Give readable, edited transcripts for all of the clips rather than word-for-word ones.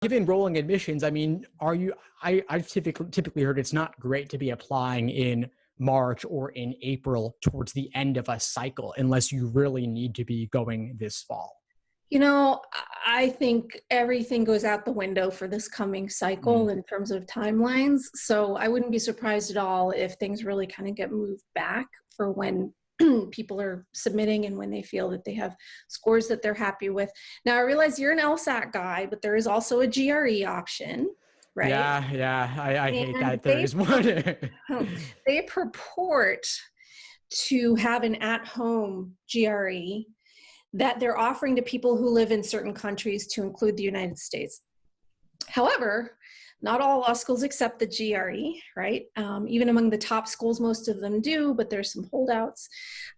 Given rolling admissions, I mean, I've typically heard it's not great to be applying in March or in April towards the end of a cycle unless you really need to be going this fall. I think everything goes out the window for this coming cycle Mm. in terms of timelines. So I wouldn't be surprised at all if things really kind of get moved back for when people are submitting and when they feel that they have scores that they're happy with. Now, I realize you're an LSAT guy, but there is also a GRE option, right? Yeah, I hate And that there is one. they purport to have an at-home GRE that they're offering to people who live in certain countries, to include the United States. However, not all law schools accept the GRE, right? Even among the top schools, most of them do, but there's some holdouts.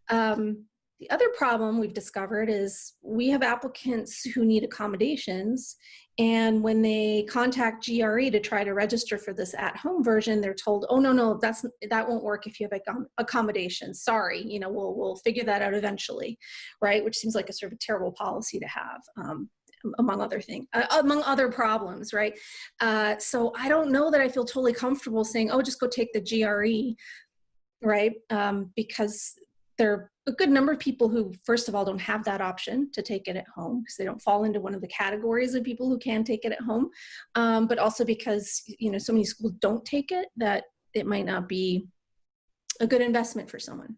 The other problem we've discovered is we have applicants who need accommodations, and when they contact GRE to try to register for this at-home version, they're told, "Oh no, that won't work if you have accommodations. Sorry, we'll figure that out eventually," right? Which seems like a sort of a terrible policy to have, among other things, among other problems, right? So I don't know that I feel totally comfortable saying, "Oh, just go take the GRE," right? Because there are a good number of people who, first of all, don't have that option to take it at home because they don't fall into one of the categories of people who can take it at home, but also because so many schools don't take it that it might not be a good investment for someone.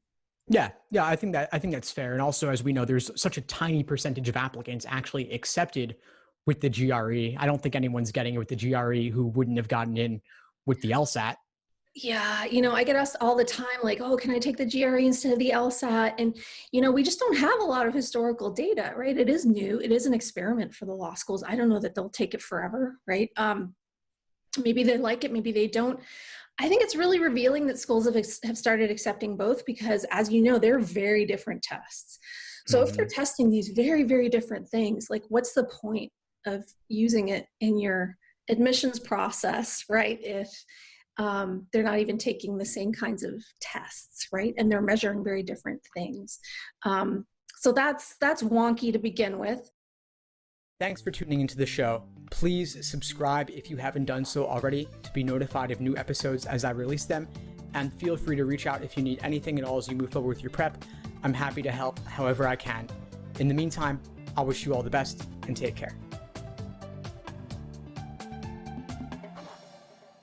Yeah, I think that's fair. And also, as we know, there's such a tiny percentage of applicants actually accepted with the GRE. I don't think anyone's getting it with the GRE who wouldn't have gotten in with the LSAT. Yeah, I get asked all the time, like, "Oh, can I take the GRE instead of the LSAT?" And, we just don't have a lot of historical data, right? It is new. It is an experiment for the law schools. I don't know that they'll take it forever, right? Maybe they like it, maybe they don't. I think it's really revealing that schools have started accepting both because, as you know, they're very different tests. So if they're testing these very, very different things, like what's the point of using it in your admissions process, right? If they're not even taking the same kinds of tests, right? And they're measuring very different things. So that's wonky to begin with. Thanks for tuning into the show. Please subscribe if you haven't done so already to be notified of new episodes as I release them. And feel free to reach out if you need anything at all as you move forward with your prep. I'm happy to help however I can. In the meantime, I'll wish you all the best and take care.